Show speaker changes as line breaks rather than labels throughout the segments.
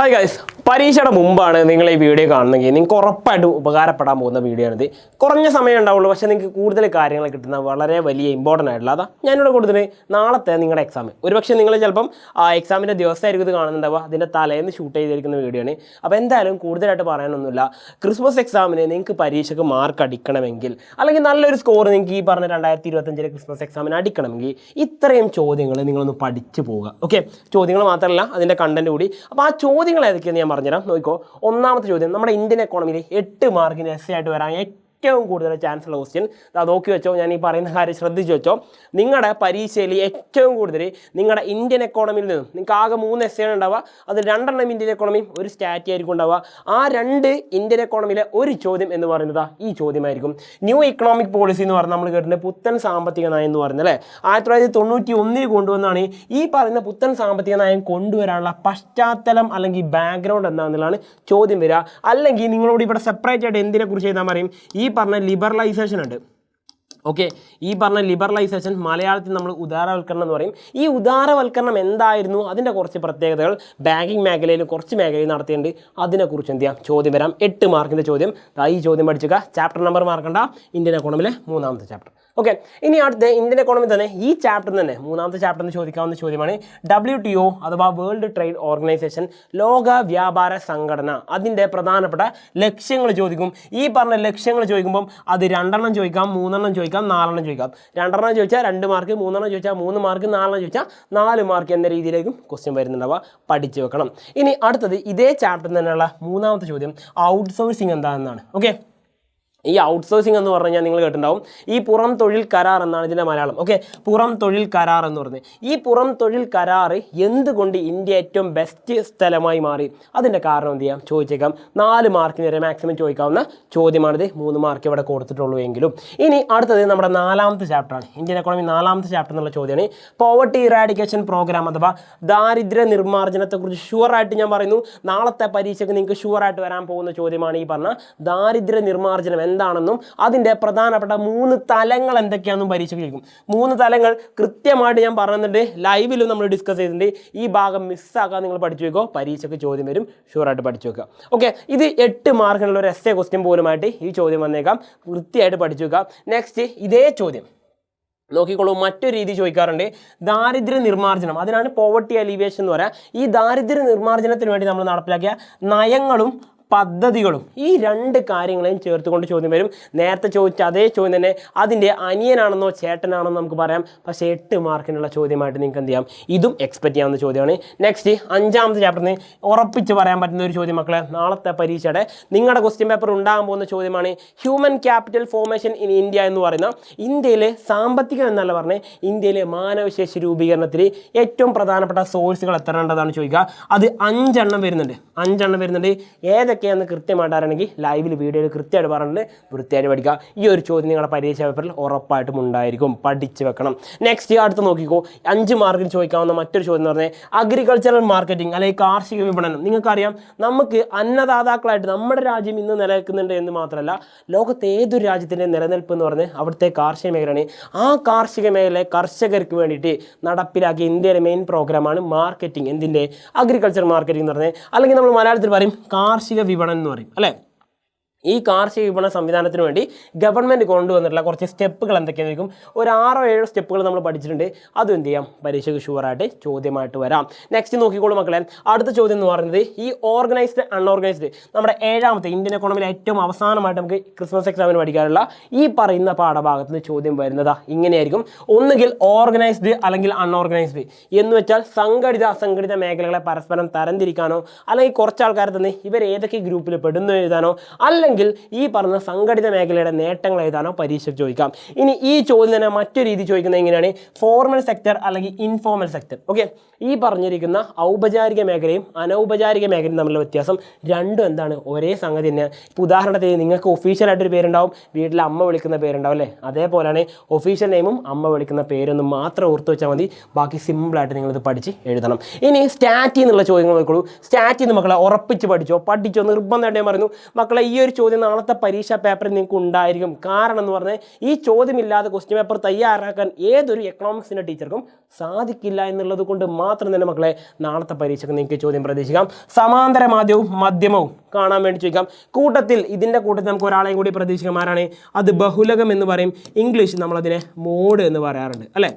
Hi guys, പരീക്ഷയുടെ മുമ്പാണ് നിങ്ങൾ ഈ വീഡിയോ കാണുന്നെങ്കിൽ നിങ്ങൾക്ക് ഉറപ്പായിട്ടും ഉപകാരപ്പെടാൻ പോകുന്ന വീഡിയോ ആണിത്. കുറഞ്ഞ സമയം ഉണ്ടാവുള്ളൂ, പക്ഷേ നിങ്ങൾക്ക് കൂടുതൽ കാര്യങ്ങൾ കിട്ടുന്ന വളരെ വലിയ ഇമ്പോർട്ടൻ്റ് ആയിട്ടുള്ള അതാ ഞാനിവിടെ കൊടുത്തിട്ട് നാളത്തെ നിങ്ങളുടെ എക്സാം. ഒരുപക്ഷെ നിങ്ങൾ ചിലപ്പം എക്സാമിൻ്റെ ദിവസമായിരിക്കും ഇത് കാണുന്നുണ്ടാവുക, അതിൻ്റെ തലേന്ന് ഷൂട്ട് ചെയ്തിരിക്കുന്ന വീഡിയോ ആണ്. അപ്പോൾ എന്തായാലും കൂടുതലായിട്ട് പറയാനൊന്നുമില്ല. ക്രിസ്മസ് എക്സാമിന് നിങ്ങൾക്ക് പരീക്ഷയ്ക്ക് മാർക്ക് അടിക്കണമെങ്കിൽ, അല്ലെങ്കിൽ നല്ലൊരു സ്കോർ നിങ്ങൾക്ക് ഈ പറഞ്ഞ 2025 ക്രിസ്മസ് എക്സാമിന് അടിക്കണമെങ്കിൽ ഇത്രയും ചോദ്യങ്ങൾ നിങ്ങളൊന്ന് പഠിച്ചു പോവുക. ഓക്കെ, ചോദ്യങ്ങൾ മാത്രമല്ല അതിൻ്റെ കണ്ടന്റ് കൂടി. അപ്പോൾ ആ ചോദ്യങ്ങൾ ഏതൊക്കെയെന്ന് ഞാൻ പറഞ്ഞുതരാം. നോക്കിക്കോ, ഒന്നാമത്തെ ചോദ്യം നമ്മുടെ ഇന്ത്യൻ എക്കോണമിയിൽ 8 മാർക്കിന് എസ് ആയിട്ട് വരാൻ ഏറ്റവും കൂടുതൽ ചാൻസ് ഉള്ള ക്വസ്റ്റ്യൻ അത് നോക്കി വെച്ചോ. ഞാൻ ഈ പറയുന്ന കാര്യം ശ്രദ്ധിച്ചു വെച്ചോ. നിങ്ങളുടെ പരീക്ഷയിൽ ഏറ്റവും കൂടുതൽ നിങ്ങളുടെ ഇന്ത്യൻ എക്കോണമിയിൽ നിന്നും നിങ്ങൾക്ക് ആകെ 3 എസ് ഉണ്ടാവുക. അത് 2 ഇന്ത്യൻ എക്കോണമിയും ഒരു സ്റ്റാറ്റി ആയിരിക്കും ഉണ്ടാവുക. ആ 2 ഇന്ത്യൻ എക്കോണമിയിലെ ഒരു ചോദ്യം എന്ന് പറയുന്നത് ഈ ചോദ്യമായിരിക്കും. ന്യൂ ഇക്കണോമിക് പോളിസി എന്ന് പറഞ്ഞാൽ നമ്മൾ കേട്ടിട്ടുണ്ട് പുത്തൻ സാമ്പത്തിക നയം എന്ന് പറയുന്നത് അല്ലേ. 1991 കൊണ്ടുവന്നാണ് ഈ പറയുന്ന പുത്തൻ സാമ്പത്തിക നയം കൊണ്ടുവരാനുള്ള പശ്ചാത്തലം അല്ലെങ്കിൽ ബാക്ക്ഗ്രൗണ്ട് എന്താണെന്നുള്ളതാണ് ചോദ്യം വരിക. അല്ലെങ്കിൽ നിങ്ങളോട് ഇവിടെ സെപ്പറേറ്റ് ആയിട്ട് എന്തിനെ കുറിച്ച് എഴുതാൻ പറയും? ഈ പറഞ്ഞ ലിബറലൈസേഷൻ ഉണ്ട്. ഓക്കെ, ഈ പറഞ്ഞ ലിബറലൈസേഷൻ മലയാളത്തിൽ നമ്മൾ ഉദാരവൽക്കരണം എന്ന് പറയും. ഈ ഉദാരവൽക്കരണം എന്തായിരുന്നു, അതിൻ്റെ കുറച്ച് പ്രത്യേകതകൾ ബാങ്കിങ് മേഖലയിലും കുറച്ച് മേഖലയിൽ നടത്തിയിട്ടുണ്ട്. അതിനെക്കുറിച്ച് എന്ത് ചെയ്യാം, ചോദ്യം വരാം. 8 മാർക്കിൻ്റെ ചോദ്യം. ഈ ചോദ്യം പഠിച്ചുക. ചാപ്റ്റർ നമ്പർ മാർക്കണ്ട, ഇന്ത്യൻ എക്കോണമിയിലെ 3ാമത്തെ ചാപ്റ്റർ. ഓക്കെ, ഇനി അടുത്ത ഇന്ത്യൻ എക്കോണമി തന്നെ ഈ ചാപ്റ്ററിൽ തന്നെ 3ാമത്തെ ചാപ്റ്ററിന് ചോദിക്കാവുന്ന ചോദ്യമാണ് WTO അഥവാ വേൾഡ് ട്രേഡ് ഓർഗനൈസേഷൻ, ലോക വ്യാപാര സംഘടന. അതിൻ്റെ പ്രധാനപ്പെട്ട ലക്ഷ്യങ്ങൾ ചോദിക്കും. ഈ പറഞ്ഞ ലക്ഷ്യങ്ങൾ ചോദിക്കുമ്പം അത് 2 ചോദിക്കാം, 3 ചോദിക്കാം, 4 ചോദിക്കാം. 2 ചോദിച്ചാൽ 2 മാർക്ക്, 3 ചോദിച്ചാൽ 3 മാർക്ക്, 4 ചോദിച്ചാൽ 4 മാർക്ക് എന്ന രീതിയിലേക്കും ക്വസ്റ്റ്യൻ വരുന്നുണ്ടാവുക. പഠിച്ചു വെക്കണം. ഇനി അടുത്തത് ഇതേ ചാപ്റ്ററിൽ തന്നെയുള്ള 3ാമത്തെ ചോദ്യം ഔട്ട്സോഴ്സിങ് എന്താണെന്നാണ്. ഓക്കെ, ഈ ഔട്ട്സോഴ്സിംഗ് എന്ന് പറഞ്ഞു കഴിഞ്ഞാൽ നിങ്ങൾ കേട്ടിട്ടുണ്ടാവും. ഈ പുറം തൊഴിൽ കരാർ എന്നാണ് ഇതിൻ്റെ മലയാളം. ഓക്കെ, പുറം തൊഴിൽ കരാർ എന്ന് പറഞ്ഞത് ഈ പുറം തൊഴിൽ കരാർ എന്തുകൊണ്ട് ഇന്ത്യ ഏറ്റവും ബെസ്റ്റ് സ്ഥലമായി മാറി, അതിൻ്റെ കാരണം എന്ത് ചെയ്യാം ചോദിച്ചേക്കാം. 4 മാർക്കിന് വരെ മാക്സിമം ചോദിക്കാവുന്ന ചോദ്യമാണിത്. 3 മാർക്ക് ഇവിടെ കൊടുത്തിട്ടുള്ളൂ എങ്കിലും. ഇനി അടുത്തത് നമ്മുടെ 4ാമത്തെ ചാപ്റ്ററാണ്. ഇന്ത്യൻ എക്കോണമി 4ാമത്തെ ചാപ്റ്റർ എന്നുള്ള ചോദ്യമാണ് പോവർട്ടി ഇറാഡിക്കേഷൻ പ്രോഗ്രാം അഥവാ ദാരിദ്ര്യ നിർമ്മാർജ്ജനത്തെക്കുറിച്ച് ഷുവറായിട്ട് ഞാൻ പറയുന്നു. നാളത്തെ പരീക്ഷയ്ക്ക് നിങ്ങൾക്ക് ഷുവറായിട്ട് വരാൻ പോകുന്ന ചോദ്യമാണ് ഈ പറഞ്ഞ ദാരിദ്ര്യ നിർമ്മാർജ്ജനം എന്താണെന്നും അതിൻ്റെ പ്രധാനപ്പെട്ട 3 തലങ്ങൾ എന്തൊക്കെയാണെന്നും പരീക്ഷയ്ക്ക് ചോദിക്കും. 3 തലങ്ങൾ കൃത്യമായിട്ട് ഞാൻ പറഞ്ഞിട്ടുണ്ട്, ലൈവിലും നമ്മൾ ഡിസ്കസ് ചെയ്തിട്ടുണ്ട്. ഈ ഭാഗം മിസ്സാക്കാൻ നിങ്ങൾ പഠിച്ചു വെക്കോ, പരീക്ഷയ്ക്ക് ചോദ്യം വരും, ഷുവറായിട്ട് പഠിച്ചു വെക്കുക. ഓക്കെ, ഇത് 8 മാർക്കിനുള്ള ഒരു എസ്സേ ക്വസ്റ്റ്യൻ പോലുമായിട്ട് ഈ ചോദ്യം വന്നേക്കാം. കൃത്യമായിട്ട് പഠിച്ചു വെക്കാം. നെക്സ്റ്റ് ഇതേ ചോദ്യം നോക്കിക്കോളൂ, മറ്റൊരു രീതി ചോദിക്കാറുണ്ട്. ദാരിദ്ര്യ നിർമ്മാർജ്ജനം, അതിനാണ് പോവർട്ടി അലീവിയേഷൻ എന്ന് പറയുക. ഈ ദാരിദ്ര്യ നിർമ്മാർജ്ജനത്തിന് വേണ്ടി നമ്മൾ നടപ്പിലാക്കിയ നയങ്ങളും പദ്ധതികളും, ഈ 2 കാര്യങ്ങളെയും ചേർത്തുകൊണ്ട് ചോദ്യം വരും. നേരത്തെ ചോദിച്ച അതേ ചോദ്യം തന്നെ അതിൻ്റെ അനിയനാണെന്നോ ചേട്ടനാണെന്നോ നമുക്ക് പറയാം. പക്ഷേ 8 മാർക്കിനുള്ള ചോദ്യമായിട്ട് നിങ്ങൾക്ക് എന്ത് ചെയ്യാം, ഇതും എക്സ്പെക്ട് ചെയ്യാവുന്ന ചോദ്യമാണ്. നെക്സ്റ്റ് 5ാമത്തെ ചാപ്റ്ററിന് ഉറപ്പിച്ച് പറയാൻ പറ്റുന്ന ഒരു ചോദ്യം മക്കളെ, നാളത്തെ പരീക്ഷയുടെ നിങ്ങളുടെ ക്വസ്റ്റ്യൻ പേപ്പർ ഉണ്ടാകാൻ പോകുന്ന ചോദ്യമാണ് human capital formation in India എന്ന് പറയുന്ന ഇന്ത്യയിലെ സാമ്പത്തികം എന്നല്ല പറഞ്ഞ് ഇന്ത്യയിലെ മാനവശേഷി രൂപീകരണത്തിൽ ഏറ്റവും പ്രധാനപ്പെട്ട സോഴ്സുകൾ എത്ര ഉണ്ടെന്നാണ് ചോദിക്കുക. അത് 5 എണ്ണം വരുന്നുണ്ട്. 5 എണ്ണം വരുന്നുണ്ട്. ഏതൊക്കെയാണെന്ന് കൃത്യമായിട്ട് അറിയണമെങ്കിൽ ലൈവിൽ വീഡിയോയിൽ കൃത്യമായിട്ട് പറഞ്ഞിട്ട് വൃത്തിയായിട്ട് പഠിക്കുക. ഈ ഒരു ചോദ്യം നിങ്ങളുടെ പരീക്ഷാ പേപ്പറിൽ ഉറപ്പായിട്ടും ഉണ്ടായിരിക്കും, പഠിച്ചു വെക്കണം. നെക്സ്റ്റ് അടുത്ത് നോക്കിക്കോ, 5 മാർക്കിൽ ചോദിക്കാവുന്ന മറ്റൊരു ചോദ്യം എന്ന് പറഞ്ഞാൽ അഗ്രികൾച്ചറൽ മാർക്കറ്റിംഗ് അല്ലെങ്കിൽ കാർഷിക വിപണനം. നിങ്ങൾക്കറിയാം, നമുക്ക് അന്നദാതാക്കളായിട്ട് നമ്മുടെ രാജ്യം ഇന്ന് നിലനിൽക്കുന്നുണ്ട് എന്ന് മാത്രമല്ല, ലോകത്തെ ഏതൊരു രാജ്യത്തിൻ്റെ നിലനിൽപ്പ് എന്ന് പറഞ്ഞ് അവിടുത്തെ കാർഷിക മേഖലയാണ്. ആ കാർഷിക മേഖലയിലെ കർഷകർക്ക് വേണ്ടിയിട്ട് നടപ്പിലാക്കിയ ഇന്ത്യയിലെ മെയിൻ പ്രോഗ്രാമാണ് മാർക്കറ്റിംഗ്. എന്തിൻ്റെ? അഗ്രികൾച്ചർ മാർക്കറ്റിംഗ് എന്ന് പറഞ്ഞത്, അല്ലെങ്കിൽ നമ്മൾ മലയാളത്തിൽ പറയും കാർഷിക വിപണനം എന്ന് പറയും അല്ലേ. ഈ കാർഷിക വിപണന സംവിധാനത്തിന് വേണ്ടി ഗവൺമെൻറ് കൊണ്ടുവന്നിട്ടുള്ള കുറച്ച് സ്റ്റെപ്പുകൾ എന്തൊക്കെയായിരിക്കും, ഒരു 6-7 സ്റ്റെപ്പുകൾ നമ്മൾ പഠിച്ചിട്ടുണ്ട്. അതും എന്ത് ചെയ്യാം, പരീക്ഷയ്ക്ക് ഷുവറായിട്ട് ചോദ്യമായിട്ട് വരാം. നെക്സ്റ്റ് നോക്കിക്കോളൂ മക്കളെ, അടുത്ത ചോദ്യം എന്ന് പറയുന്നത് ഈ ഓർഗനൈസ്ഡ് അൺഓർഗനൈസ്ഡ്, നമ്മുടെ 7ാമത്തെ ഇന്ത്യൻ എക്കോണമിയിലെ ഏറ്റവും അവസാനമായിട്ട് നമുക്ക് ക്രിസ്മസ് എക്സാമിന് പഠിക്കാനുള്ള ഈ പറയുന്ന പാഠഭാഗത്ത് നിന്ന് ചോദ്യം വരുന്നതാ ഇങ്ങനെയായിരിക്കും. ഒന്നുകിൽ ഓർഗനൈസ്ഡ് അല്ലെങ്കിൽ അൺഓർഗനൈസ്ഡ് എന്ന് വെച്ചാൽ സംഘടിത അസംഘടിത മേഖലകളെ പരസ്പരം തരംതിരിക്കാനോ, അല്ലെങ്കിൽ കുറച്ച് ആൾക്കാരെ തന്നെ ഇവർ ഏതൊക്കെ ഗ്രൂപ്പിൽ പെടുന്നു എഴുതാനോ, അല്ലെങ്കിൽ ഈ പറഞ്ഞ സംഘടിത മേഖലയുടെ നേട്ടങ്ങൾ എഴുതാനോ പരീക്ഷയ്ക്ക് ചോദിക്കാം. ഇനി ഈ ചോദ്യം തന്നെ മറ്റൊരു രീതി ചോദിക്കുന്നത് എങ്ങനെയാണ്, ഫോർമൽ സെക്ടർ അല്ലെങ്കിൽ ഇൻഫോർമൽ സെക്ടർ. ഓക്കെ, ഈ പറഞ്ഞിരിക്കുന്ന ഔപചാരിക മേഖലയും അനൗപചാരിക മേഖലയും തമ്മിലുള്ള വ്യത്യാസം രണ്ടും എന്താണ്, ഒരേ സംഗതി തന്നെ. ഇപ്പോൾ ഉദാഹരണത്തിന് നിങ്ങൾക്ക് ഒഫീഷ്യലായിട്ടൊരു പേരുണ്ടാവും, വീട്ടിൽ അമ്മ വിളിക്കുന്ന പേരുണ്ടാവും അല്ലേ. അതേപോലെയാണ് ഒഫീഷ്യൽ നെയിമും അമ്മ വിളിക്കുന്ന പേരൊന്നും മാത്രം ഓർത്ത് വെച്ചാൽ മതി, ബാക്കി സിമ്പിളായിട്ട് നിങ്ങളിത് പഠിച്ച് എഴുതണം. ഇനി സ്റ്റാറ്റി എന്നുള്ള ചോദ്യങ്ങൾ നോക്കിക്കോളൂ. സ്റ്റാറ്റി എന്ന് മക്കളെ ഉറപ്പിച്ച് പഠിച്ചോ നിർബന്ധമായിട്ട് ഞാൻ പറയുന്നു മക്കളെ. ഈ ഒരു ചോദ്യം നാളത്തെ പരീക്ഷാ പേപ്പറിൽ നിങ്ങൾക്ക് ഉണ്ടായിരിക്കും. കാരണം എന്ന് പറഞ്ഞാൽ ഈ ചോദ്യമില്ലാതെ ക്വസ്റ്റ്യൻ പേപ്പർ തയ്യാറാക്കാൻ ഏതൊരു എക്കണോമിക്സിൻ്റെ ടീച്ചർക്കും സാധിക്കില്ല എന്നുള്ളത് കൊണ്ട് മാത്രം തന്നെ മക്കളെ നാളത്തെ പരീക്ഷയ്ക്ക് നിങ്ങൾക്ക് ചോദ്യം പ്രതീക്ഷിക്കാം. സമാന്തര മാധ്യമവും മധ്യമവും കാണാൻ വേണ്ടി ചോദിക്കാം. ഇതിൻ്റെ കൂട്ടത്തിൽ നമുക്ക് ഒരാളെയും കൂടി പ്രതീക്ഷിക്കാം. ആരാണ് അത്? ബഹുലകം എന്ന് പറയും. ഇംഗ്ലീഷ് നമ്മളതിനെ മോഡ് എന്ന് പറയാറുണ്ട് അല്ലേ.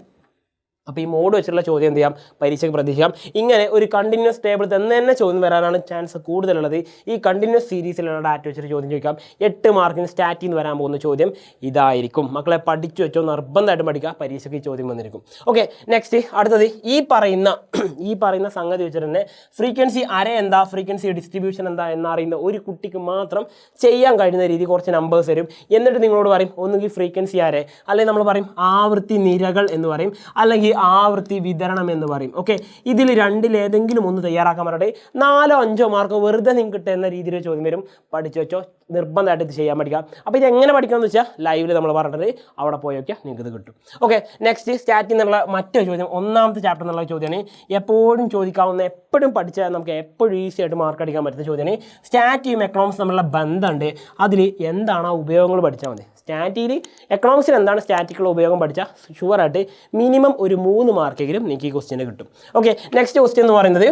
അപ്പോൾ ഈ മോഡ് വെച്ചുള്ള ചോദ്യം എന്ത് ചെയ്യാം? പരീക്ഷയ്ക്ക് പ്രതീക്ഷിക്കാം. ഇങ്ങനെ ഒരു കണ്ടിന്യൂസ് ടേബിൾ തന്നെ ചോദ്യം വരാനാണ് ചാൻസ് കൂടുതലുള്ളത്. ഈ കണ്ടിന്യൂസ് സീരീസിലുള്ള ഡാറ്റ വെച്ചിട്ട് ചോദ്യം ചോദിക്കാം. 8 മാർക്കിന് സ്റ്റാറ്റിൽ നിന്ന് വരാൻ പോകുന്ന ചോദ്യം ഇതായിരിക്കും. മക്കളെ പഠിച്ചു വെച്ചോ, നിർബന്ധമായിട്ടും പഠിക്കുക, പരീക്ഷയ്ക്ക് ഈ ചോദ്യം വന്നിരിക്കും. ഓക്കെ, നെക്സ്റ്റ് അടുത്തത് ഈ പറയുന്ന സംഗതി വെച്ചിട്ട് തന്നെ ഫ്രീക്വൻസി അര എന്താ, ഫ്രീക്വൻസി ഡിസ്ട്രിബ്യൂഷൻ എന്താ എന്നറിയുന്ന ഒരു കുട്ടിക്ക് മാത്രം ചെയ്യാൻ കഴിയുന്ന രീതി കുറച്ച് നമ്പേഴ്സ് തരും. എന്നിട്ട് നിങ്ങളോട് പറയും ഒന്നുകിൽ ഫ്രീക്വൻസി അര, അല്ലെങ്കിൽ നമ്മൾ പറയും ആവൃത്തി നിരകൾ എന്ന് പറയും, അല്ലെങ്കിൽ ആവൃത്തി വിതരണം എന്ന് പറയും. ഓക്കെ, ഇതിൽ രണ്ടിലേതെങ്കിലും ഒന്ന് തയ്യാറാക്കാൻ പറഞ്ഞിട്ട് 4-5 മാർക്ക് വെറുതെ നിങ്ങൾക്ക് കിട്ടുന്ന രീതിയിൽ ചോദ്യം വരും. പഠിച്ചു വെച്ചോ, നിർബന്ധമായിട്ട് ഇത് ചെയ്യാൻ പഠിക്കാം. അപ്പോൾ ഇത് എങ്ങനെ പഠിക്കാമെന്ന് വെച്ചാൽ ലൈവിൽ നമ്മൾ പറഞ്ഞിട്ട് അവിടെ പോയി നോക്കിയാൽ നിങ്ങൾക്ക് ഇത് കിട്ടും. ഓക്കെ, നെക്സ്റ്റ് സ്റ്റാറ്റിൽ നിന്നുള്ള മറ്റൊരു ചോദ്യം, 1ാമത്തെ ചാപ്റ്റർ എന്നുള്ള ചോദ്യമാണ്. എപ്പോഴും ചോദിക്കാവുന്ന, എപ്പോഴും പഠിച്ചാൽ നമുക്ക് എപ്പോഴും ഈസി ആയിട്ട് മാർക്ക് അടിക്കാൻ പറ്റുന്ന ചോദ്യമാണ്. സ്റ്റാറ്റിയും എക്കണോമിക്സ് തമ്മിലുള്ള ബന്ധമുണ്ട്, അതിൽ എന്താണ് ആ ഉപയോഗങ്ങൾ പഠിച്ചാൽ മതി. സ്റ്റാറ്റിയിൽ എക്കണോമിക്സിൽ എന്താണ് സ്റ്റാറ്റിക്കുള്ള ഉപയോഗം പഠിച്ചാൽ ഷുവറായിട്ട് മിനിമം ഒരു 3 മാർക്കെങ്കിലും നിങ്ങൾക്ക് ഈ ക്വസ്റ്റ്യന് കിട്ടും. ഓക്കെ, നെക്സ്റ്റ് ക്വസ്റ്റ്യൻ എന്ന് പറയുന്നത്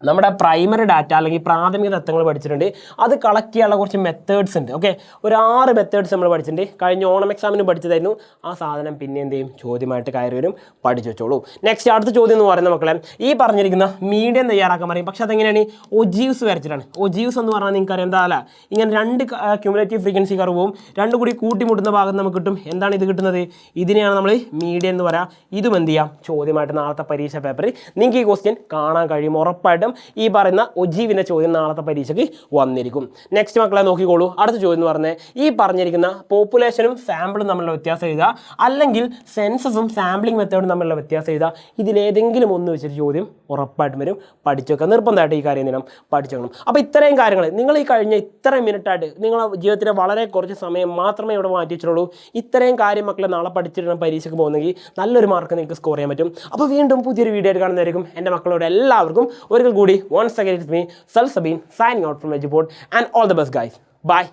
നമ്മുടെ പ്രൈമറി ഡാറ്റ അല്ലെങ്കിൽ പ്രാഥമിക തത്വങ്ങൾ പഠിച്ചിട്ടുണ്ട്. അത് കളക്ട് ചെയ്യാനുള്ള കുറച്ച് മെത്തേഡ്സ് ഉണ്ട്. ഓക്കെ, ഒരു 6 മെത്തേഡ്സ് നമ്മൾ പഠിച്ചിട്ടുണ്ട്. കഴിഞ്ഞ ഓണം എക്സാമിന് പഠിച്ചതായിരുന്നു. ആ സാധനം പിന്നെ എന്ത് ചെയ്യും? ചോദ്യമായിട്ട് കയറി വരും, പഠിച്ചു വെച്ചോളൂ. നെക്സ്റ്റ് അടുത്ത ചോദ്യം എന്ന് പറയുന്ന മക്കളെ, ഈ പറഞ്ഞിരിക്കുന്ന മീഡിയം തയ്യാറാക്കാൻ പറയും. പക്ഷെ അതെങ്ങനെയാണ്? ഒജീവ്സ് വരച്ചിട്ടാണ്. ഒജീവ്സ് എന്ന് പറഞ്ഞാൽ നിങ്ങൾക്കറിയാം എന്താ അല്ല, ഇങ്ങനെ 2 ക്യുമുലേറ്റീവ് ഫ്രീക്വൻസി കർവും 2 കൂടി കൂട്ടിമുട്ടുന്ന ഭാഗത്ത് നമുക്ക് കിട്ടും. എന്താണ് ഇത് കിട്ടുന്നത്? ഇതിനെയാണ് നമ്മൾ മീഡിയം എന്ന് പറയാം. ഇതും എന്ത് ചെയ്യാം? ചോദ്യമായിട്ട് നാളത്തെ പരീക്ഷ പേപ്പറിൽ നിങ്ങൾക്ക് ഈ ക്വസ്റ്റ്യൻ കാണാൻ കഴിയും. ഉറപ്പായിട്ടും ഈ പറയുന്ന ഒജീവിൻ്റെ ചോദ്യം നാളത്തെ പരീക്ഷയ്ക്ക് വന്നിരിക്കും. നെക്സ്റ്റ് മക്കളെ നോക്കിക്കോളൂ. അടുത്ത ചോദ്യം എന്ന് പറഞ്ഞാൽ ഈ പറഞ്ഞിരിക്കുന്ന പോപ്പുലേഷനും സാമ്പിളും തമ്മിലുള്ള വ്യത്യാസം എഴുതുക, അല്ലെങ്കിൽ സെൻസസും സാമ്പിളിംഗ് മെത്തേഡും തമ്മിലുള്ള വ്യത്യാസം എഴുതുക. ഇതിലേതെങ്കിലും ഒന്ന് വെച്ചിട്ട് ചോദ്യം ഉറപ്പായിട്ടും വരും. പഠിച്ചു വെക്കുക, നിർബന്ധമായിട്ട് ഈ കാര്യം ചെയ്യണം, പഠിച്ചു വെക്കണം. അപ്പോൾ ഇത്രയും കാര്യങ്ങൾ നിങ്ങൾ ഈ കഴിഞ്ഞ ഇത്രയും മിനിറ്റായിട്ട് നിങ്ങളുടെ ജീവിതത്തിലെ വളരെ കുറച്ച് സമയം മാത്രമേ ഇവിടെ മാറ്റി വെച്ചിട്ടുള്ളൂ. ഇത്രയും കാര്യം മക്കളെ നാളെ പഠിച്ചിട്ട് പരീക്ഷയ്ക്ക് പോകുന്നെങ്കിൽ നല്ലൊരു മാർക്ക് നിങ്ങൾക്ക് സ്കോർ ചെയ്യാൻ പറ്റും. അപ്പോൾ വീണ്ടും പുതിയൊരു വീഡിയോ ആയിട്ട് കാണുന്നതായിരിക്കും. എൻ്റെ മക്കളോട് എല്ലാവർക്കും ഒരിക്കൽ കൂടി once again it's me Salsabin signing out from Eduport and all the best guys. Bye.